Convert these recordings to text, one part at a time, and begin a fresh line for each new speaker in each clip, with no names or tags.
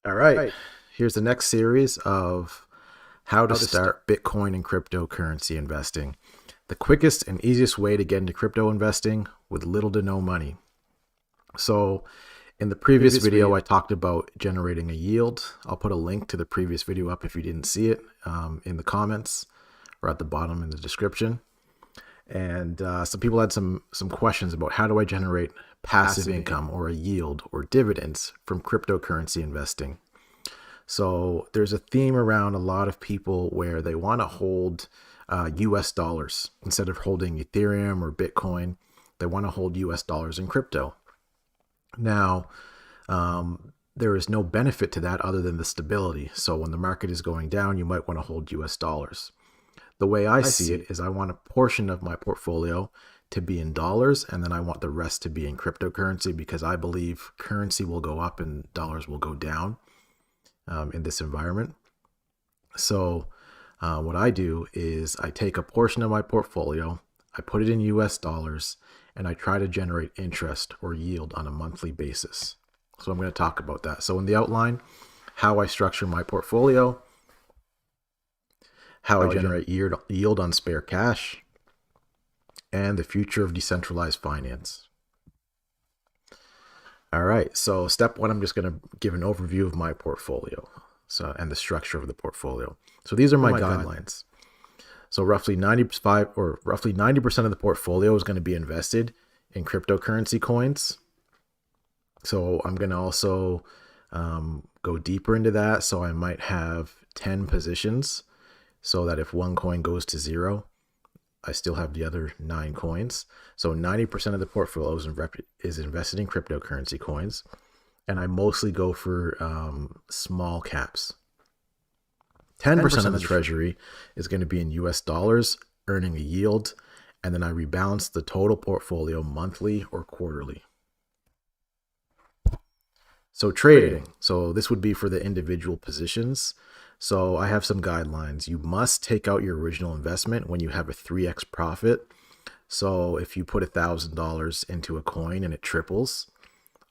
All right, here's the next series of how to start Bitcoin and cryptocurrency investing. The quickest and easiest way to get into crypto investing with little to no money. So, in the previous video, I talked about generating a yield. I'll put a link to the previous video up if you didn't see it in the comments or at the bottom in the description. And some people had some questions about how do I generate passive income or a yield or dividends from cryptocurrency investing. So there's a theme around a lot of people where they want to hold US dollars instead of holding Ethereum or Bitcoin. They want to hold US dollars in crypto. Now, there is no benefit to that other than the stability. So when the market is going down, you might want to hold US dollars. The way I see it is I want a portion of my portfolio to be in dollars, and then I want the rest to be in cryptocurrency because I believe currency will go up and dollars will go down in this environment. So what I do is I take a portion of my portfolio, I put it in US dollars, and I try to generate interest or yield on a monthly basis. So I'm going to talk about that. So in the outline, how I structure my portfolio, how I generate yield on spare cash, and the future of decentralized finance. All right, so step one, I'm just going to give an overview of my portfolio and the structure of the portfolio. So these are my guidelines. So roughly 95 or roughly 90% of the portfolio is going to be invested in cryptocurrency coins. So I'm going to also go deeper into that. So I might have 10 positions so that if one coin goes to zero, I still have the other 9 coins. So 90% of the portfolio is invested in cryptocurrency coins. And I mostly go for small caps. 10% of the treasury is going to be in US dollars, earning a yield. And then I rebalance the total portfolio monthly or quarterly. So trading. So this would be for the individual positions. So I have some guidelines. You must take out your original investment when you have a 3x profit. So if you put $1,000 into a coin and it triples,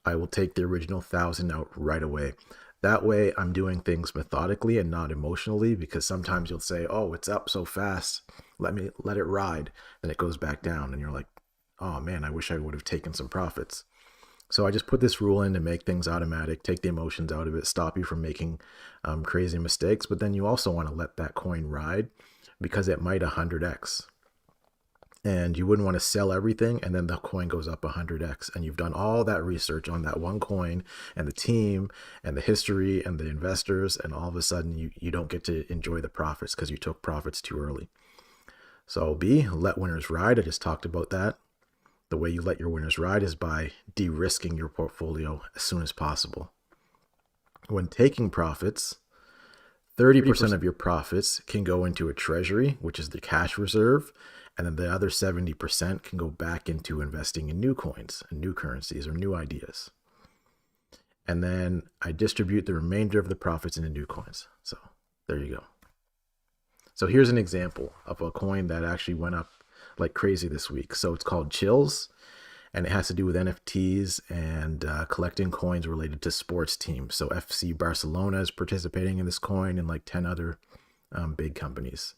I will take the original 1,000 out right away. That way I'm doing things methodically and not emotionally, because sometimes you'll say, oh, it's up so fast, let it ride. Then it goes back down and you're like, oh man, I wish I would have taken some profits. So I just put this rule in to make things automatic, take the emotions out of it, stop you from making crazy mistakes. But then you also want to let that coin ride because it might 100x. And you wouldn't want to sell everything and then the coin goes up 100x. And you've done all that research on that one coin and the team and the history and the investors. And all of a sudden you don't get to enjoy the profits because you took profits too early. So B, let winners ride. I just talked about that. The way you let your winners ride is by de-risking your portfolio as soon as possible. When taking profits, 30% of your profits can go into a treasury, which is the cash reserve, and then the other 70% can go back into investing in new coins and new currencies or new ideas. And then I distribute the remainder of the profits into new coins. So there you go. So here's an example of a coin that actually went up like crazy this week. So it's called Chills, and it has to do with NFTs and collecting coins related to sports teams. So FC Barcelona is participating in this coin and like 10 other big companies.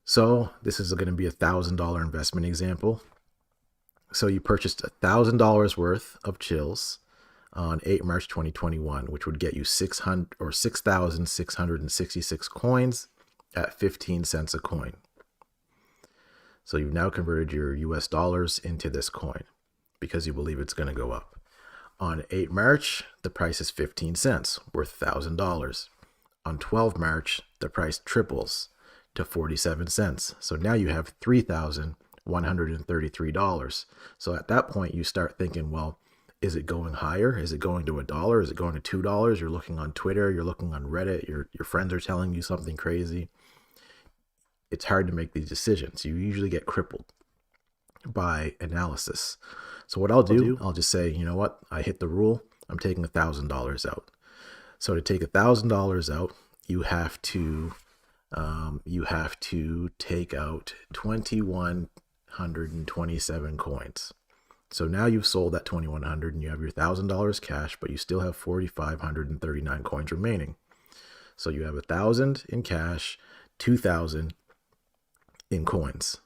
So this is going to be $1,000 investment example. So you purchased $1,000 worth of Chills on 8 March 2021, which would get you 6,666 coins at 15 cents a coin. So you've now converted your US dollars into this coin because you believe it's going to go up. On 8 March, the price is 15 cents, worth $1,000. On 12 March, the price triples to 47 cents. So now you have $3,133. So at that point, you start thinking, well, is it going higher? Is it going to $1? Is it going to $2? You're looking on Twitter, you're looking on Reddit, your friends are telling you something crazy. It's hard to make these decisions. You usually get crippled by analysis. So what I'll do, I'll just say, you know what? I hit the rule. I'm taking $1,000 out. So to take $1,000 out, you have to take out 2,127 coins. So now you've sold that 2,100 and you have your $1,000 cash, but you still have 4,539 coins remaining. So you have 1,000 in cash, 2,000 in coins.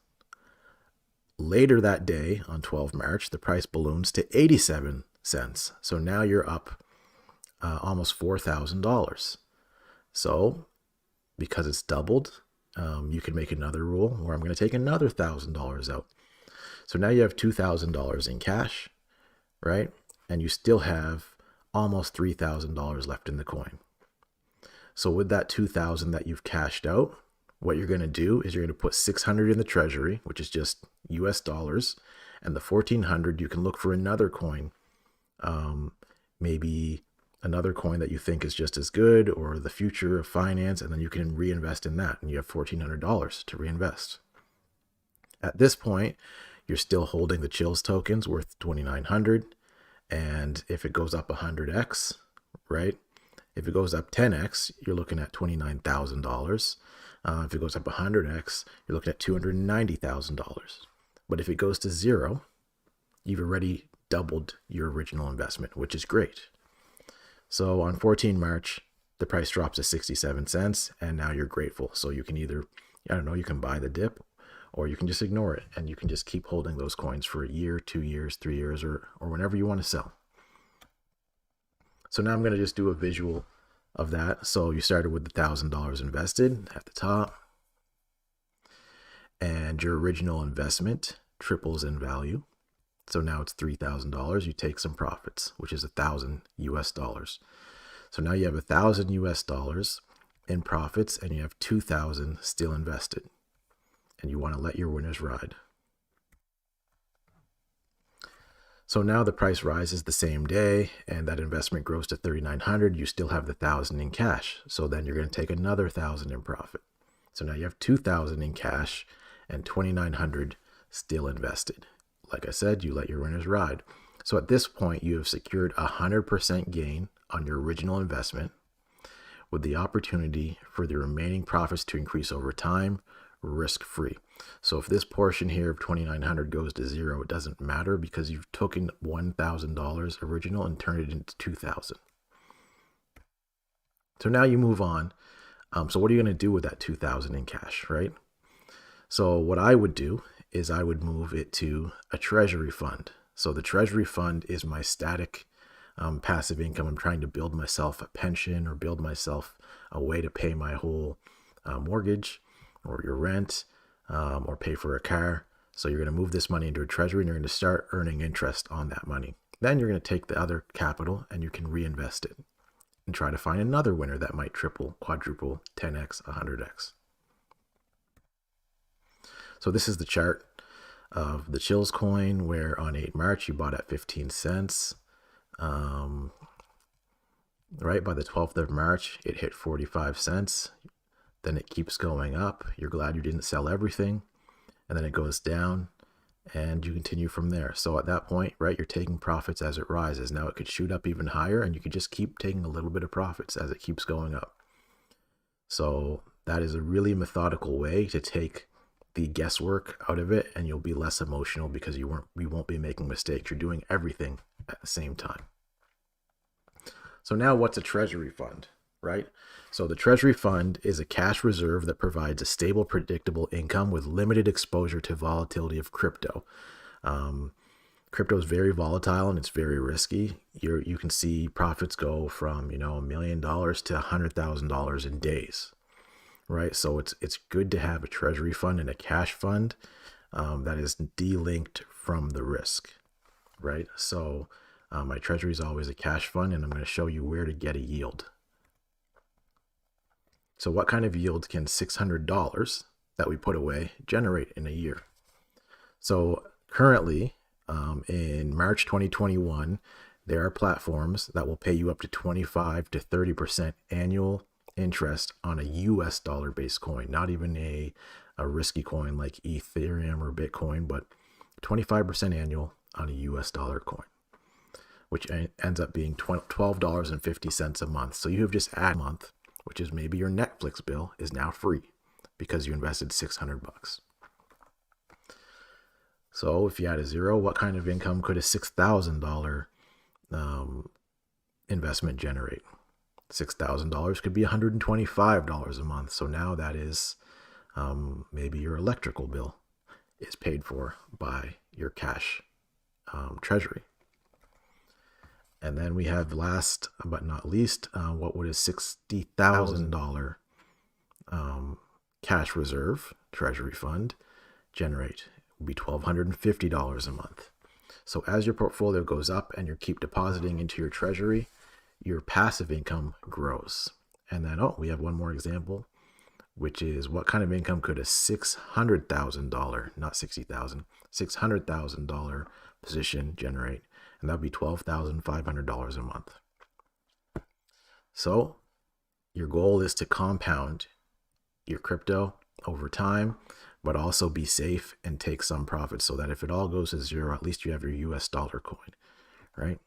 Later that day, on 12 March, the price balloons to 87 cents. So now you're up almost $4,000. So because it's doubled, you can make another rule where I'm going to take another $1,000 out. So now you have $2,000 in cash, right? And you still have almost $3,000 left in the coin. So with that $2,000 that you've cashed out, what you're going to do is you're going to put $600 in the treasury, which is just US dollars, and the $1,400 you can look for another coin, maybe another coin that you think is just as good, or the future of finance, and then you can reinvest in that, and you have $1,400 to reinvest. At this point, you're still holding the chills tokens worth 2,900, and if it goes up 100x, right? If it goes up 10x, you're looking at $29,000. If it goes up 100x, you're looking at $290,000. But if it goes to zero, you've already doubled your original investment, which is great. So on 14 March, the price drops to 67 cents, and now you're grateful. So you can either, you can buy the dip, or you can just ignore it, and you can just keep holding those coins for a year, 2 years, 3 years, or whenever you want to sell. So now I'm going to just do a visual of that. So you started with the $1,000 invested at the top, and your original investment triples in value. So now it's $3,000. You take some profits, which is 1,000 US dollars. So now you have 1,000 US dollars in profits, and you have 2,000 still invested, and you want to let your winners ride. So now the price rises the same day, and that investment grows to 3,900. You still have the 1,000 in cash. So then you're going to take another 1,000 in profit. So now you have 2,000 in cash and 2,900 still invested. Like I said, you let your winners ride. So at this point, you have secured 100% gain on your original investment, with the opportunity for the remaining profits to increase over time, risk-free. So if this portion here of 2,900 goes to zero, it doesn't matter, because you've taken $1,000 original and turned it into 2,000. So now you move on. So what are you going to do with that 2,000 in cash, right? So what I would do is I would move it to a treasury fund. So the treasury fund is my static passive income. I'm trying to build myself a pension, or build myself a way to pay my whole mortgage, or your rent, or pay for a car. So you're going to move this money into a treasury, and you're going to start earning interest on that money. Then you're going to take the other capital and you can reinvest it and try to find another winner that might triple, quadruple, 10x, 100x. So this is the chart of the Chills coin, where on 8 March you bought at 15 cents. Right by the 12th of March, it hit 45 cents. Then it keeps going up. You're glad you didn't sell everything. And then it goes down, and you continue from there. So at that point, right, you're taking profits as it rises. Now it could shoot up even higher, and you could just keep taking a little bit of profits as it keeps going up. So that is a really methodical way to take the guesswork out of it, and you'll be less emotional, because you won't be making mistakes. You're doing everything at the same time. So now what's a treasury fund, right? So the treasury fund is a cash reserve that provides a stable, predictable income with limited exposure to volatility of crypto. Crypto is very volatile and it's very risky. You can see profits go from $1 million to $100,000 in days, right? So it's good to have a treasury fund and a cash fund that is delinked from the risk, right? So my treasury is always a cash fund, and I'm going to show you where to get a yield. So what kind of yield can $600 that we put away generate in a year? So currently, in March 2021, there are platforms that will pay you up to 25 to 30% annual interest on a US dollar-based coin, not even a risky coin like Ethereum or Bitcoin, but 25% annual on a US dollar coin, which ends up being $12.50 a month. So you have just added a month, which is maybe your Netflix bill, is now free because you invested $600. So if you add a zero, what kind of income could a $6,000 investment generate? $6,000 could be $125 a month. So now that is maybe your electrical bill is paid for by your cash treasury. And then we have last but not least, what would a $60,000 cash reserve treasury fund generate? It would be $1,250 a month. So as your portfolio goes up and you keep depositing into your treasury, your passive income grows. And then, we have one more example, which is what kind of income could a $600,000, not 60,000, $600,000 position generate? And that would be $12,500 a month. So your goal is to compound your crypto over time, but also be safe and take some profits so that if it all goes to zero, at least you have your US dollar coin, right?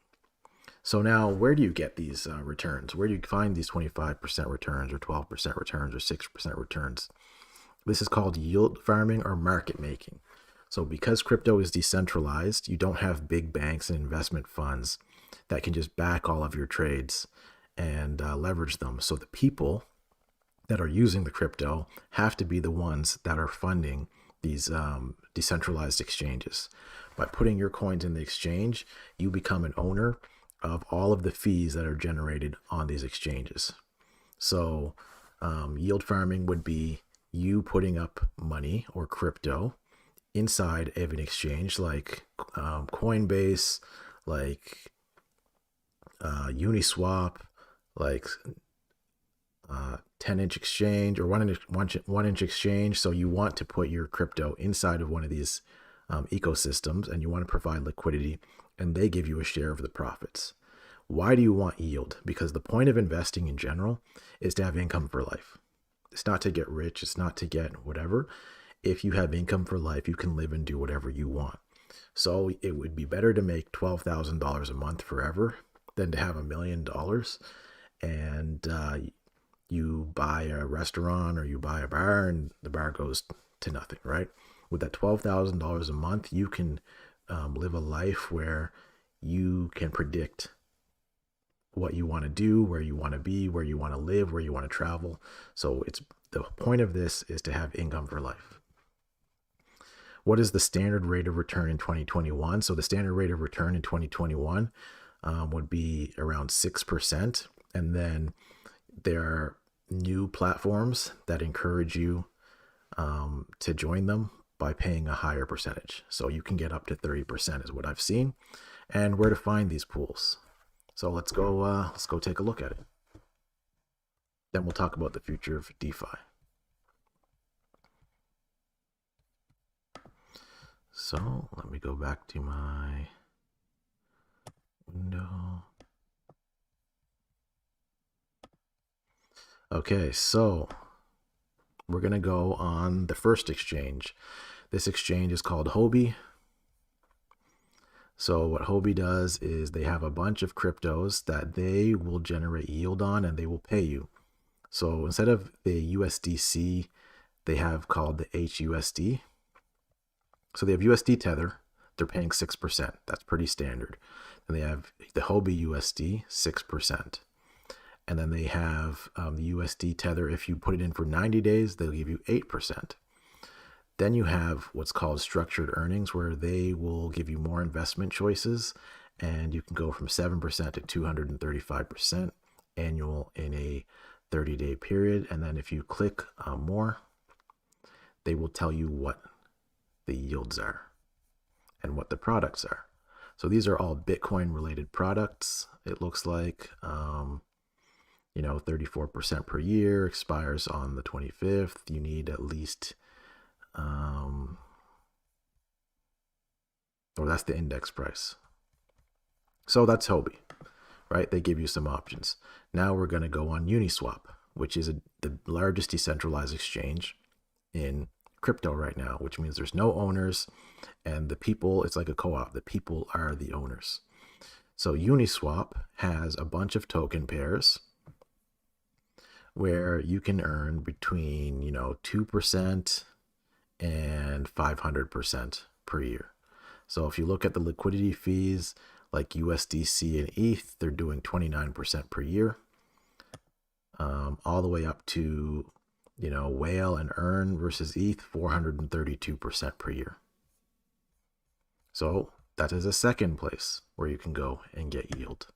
So now, where do you get these returns? Where do you find these 25% returns or 12% returns or 6% returns? This is called yield farming or market making. So because crypto is decentralized, you don't have big banks and investment funds that can just back all of your trades and leverage them. So the people that are using the crypto have to be the ones that are funding these decentralized exchanges. By putting your coins in the exchange, you become an owner of all of the fees that are generated on these exchanges. So yield farming would be you putting up money or crypto inside of an exchange like Coinbase, like Uniswap, like 10-inch exchange or 1-inch exchange. So you want to put your crypto inside of one of these ecosystems, and you want to provide liquidity, and they give you a share of the profits. Why do you want yield? Because the point of investing in general is to have income for life. It's not to get rich. It's not to get whatever. If you have income for life, you can live and do whatever you want. So it would be better to make $12,000 a month forever than to have $1 million and you buy a restaurant or you buy a bar and the bar goes to nothing, right? With that $12,000 a month, you can live a life where you can predict what you want to do, where you want to be, where you want to live, where you want to travel. So the point of this is to have income for life. What is the standard rate of return in 2021? So the standard rate of return in 2021 would be around 6%. And then there are new platforms that encourage you to join them by paying a higher percentage. So you can get up to 30% is what I've seen. And where to find these pools. So let's go take a look at it. Then we'll talk about the future of DeFi. So let me go back to my window. Okay, so we're going to go on the first exchange. This exchange is called Huobi. So what Huobi does is they have a bunch of cryptos that they will generate yield on and they will pay you. So instead of the USDC, they have called the HUSD. So they have USD Tether, they're paying 6%. That's pretty standard. And they have the Huobi USD, 6%. And then they have the USD Tether. If you put it in for 90 days, they'll give you 8%. Then you have what's called structured earnings, where they will give you more investment choices, and you can go from 7% to 235% annual in a 30-day period. And then if you click more, they will tell you what the yields are and what the products are. So these are all Bitcoin related products. It looks like, 34% per year, expires on the 25th. You need at least, that's the index price. So that's Huobi, right? They give you some options. Now we're going to go on Uniswap, which is the largest decentralized exchange in crypto right now, which means there's no owners and the people, it's like a co-op. The people are the owners. So Uniswap has a bunch of token pairs where you can earn between 2% and 500% per year. So if you look at the liquidity fees like USDC and ETH, they're doing 29% per year, all the way up to, Whale and Earn versus ETH, 432% per year. So that is a second place where you can go and get yield.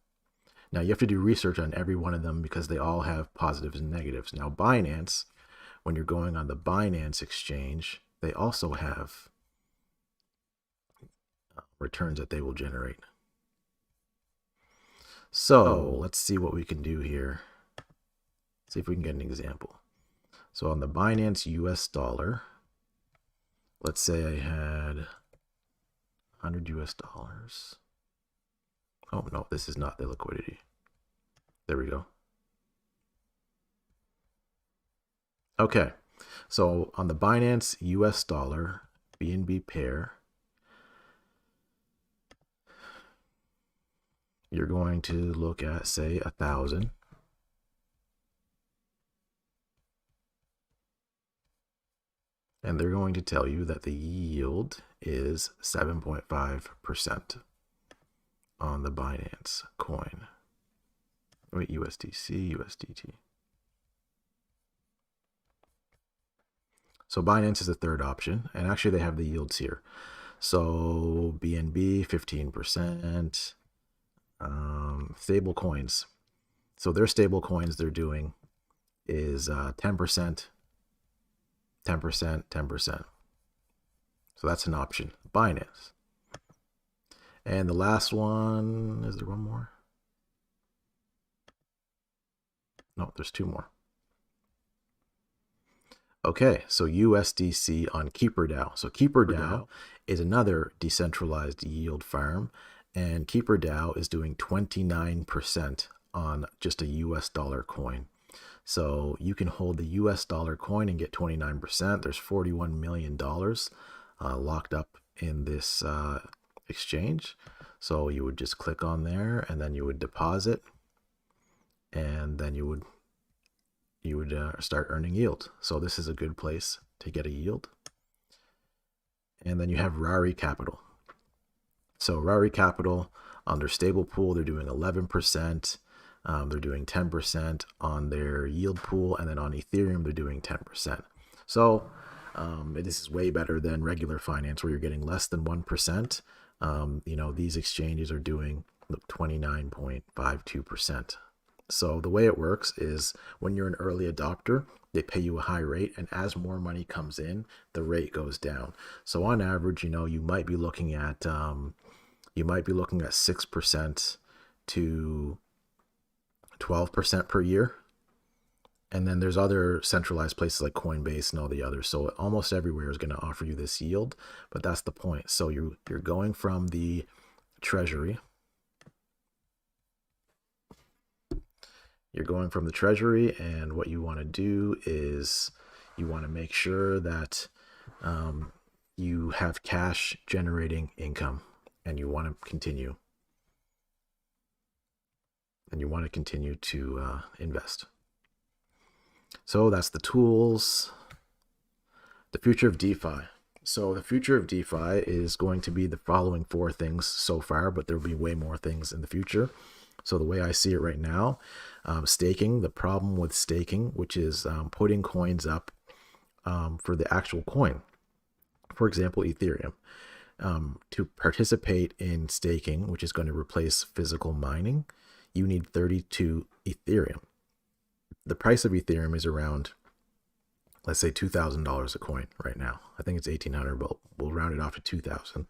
Now you have to do research on every one of them because they all have positives and negatives. Now Binance, when you're going on the Binance exchange, they also have returns that they will generate. So let's see what we can do here. See if we can get an example. So on the Binance US dollar, let's say I had 100 US dollars. Oh no, this is not the liquidity. There we go. Okay, so on the Binance US dollar BNB pair, you're going to look at, say, 1,000. And they're going to tell you that the yield is 7.5% on the Binance coin. Wait, USDC, USDT. So Binance is the third option, and actually they have the yields here. So BNB 15%, stable coins. So their stable coins they're doing is 10%, 10%, 10%. So that's an option. Binance. And the last one, is there one more? No, there's two more. Okay, so USDC on KeeperDAO. So KeeperDAO is another decentralized yield farm, and KeeperDAO is doing 29% on just a US dollar coin. So you can hold the US dollar coin and get 29%. There's $41 million locked up in this exchange. So you would just click on there and then you would deposit, and then you would start earning yield. So this is a good place to get a yield. And then you have Rari Capital. So Rari Capital on their stable pool, they're doing 11%. They're doing 10% on their yield pool, and then on Ethereum, they're doing 10%. So this is way better than regular finance where you're getting less than 1%. These exchanges are doing 29.52%. So the way it works is when you're an early adopter, they pay you a high rate, and as more money comes in, the rate goes down. So on average, you might be looking at 6% to 12% per year. And then there's other centralized places like Coinbase and all the others. So almost everywhere is going to offer you this yield, but that's the point. So you're going from the treasury. You're going from the treasury, and what you want to do is you want to make sure that you have cash generating income, and you want to continue. And you want to continue to invest. So that's the tools. The future of DeFi. So the future of DeFi is going to be the following four things so far, but there will be way more things in the future. So the way I see it right now, staking, the problem with staking, which is putting coins up for the actual coin. For example, Ethereum. To participate in staking, which is going to replace physical mining, you need 32 Ethereum. The price of Ethereum is around, let's say, $2,000 a coin right now. I think it's 1,800, but we'll round it off to 2,000,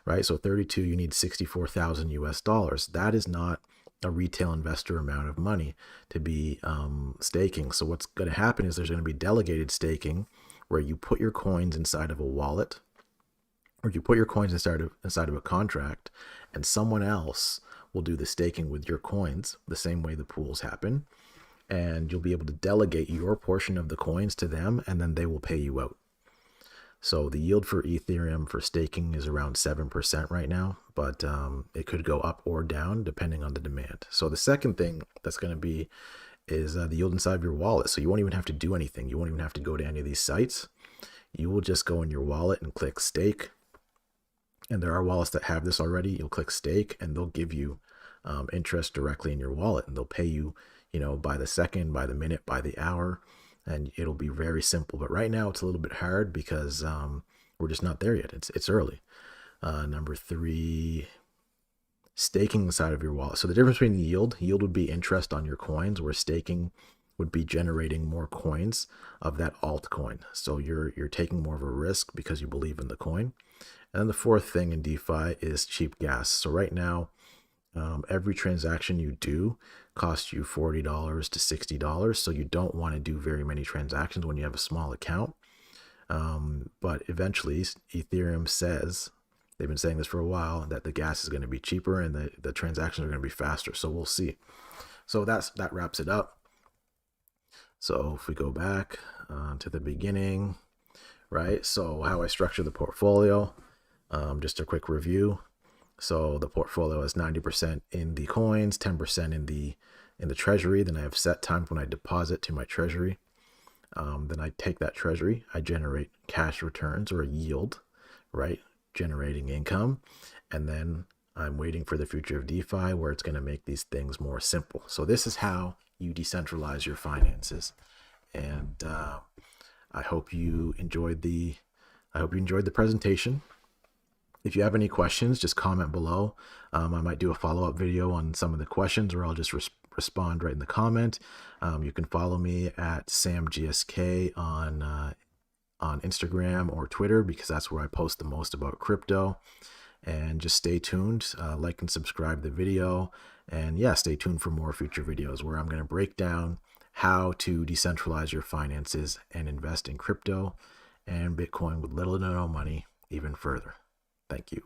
right? So 32, you need 64,000 US dollars. That is not a retail investor amount of money to be staking. So what's going to happen is there's going to be delegated staking where you put your coins inside of a wallet, or you put your coins inside of a contract, and someone else will do the staking with your coins the same way the pools happen. And you'll be able to delegate your portion of the coins to them, and then they will pay you out. So the yield for Ethereum for staking is around 7% right now, but it could go up or down depending on the demand. So the second thing that's going to be is the yield inside of your wallet. So you won't even have to do anything. You won't even have to go to any of these sites. You will just go in your wallet and click stake. And there are wallets that have this already. You'll click stake and they'll give you interest directly in your wallet, and they'll pay you, by the second, by the minute, by the hour, and it'll be very simple. But right now it's a little bit hard because we're just not there yet. It's early. Number three, staking inside of your wallet. So the difference between yield would be interest on your coins, where staking would be generating more coins of that altcoin. So you're taking more of a risk because you believe in the coin. And then the fourth thing in DeFi is cheap gas. So right now, every transaction you do costs you $40 to $60. So you don't want to do very many transactions when you have a small account. But eventually, Ethereum says, they've been saying this for a while, that the gas is going to be cheaper and the transactions are going to be faster. So we'll see. So that wraps it up. So if we go back to the beginning, right? So how I structure the portfolio, just a quick review. So the portfolio is 90% in the coins, 10% in the treasury. Then I have set times when I deposit to my treasury. Then I take that treasury, I generate cash returns or a yield, right? Generating income. And then I'm waiting for the future of DeFi, where it's going to make these things more simple. So this is how you decentralize your finances. And I hope you enjoyed the presentation. If you have any questions, just comment below. I might do a follow-up video on some of the questions, or I'll just respond right in the comment. You can follow me at SamGSK on Instagram or Twitter, because that's where I post the most about crypto. And just stay tuned, like and subscribe the video. And yeah, stay tuned for more future videos where I'm going to break down how to decentralize your finances and invest in crypto and Bitcoin with little to no money even further. Thank you.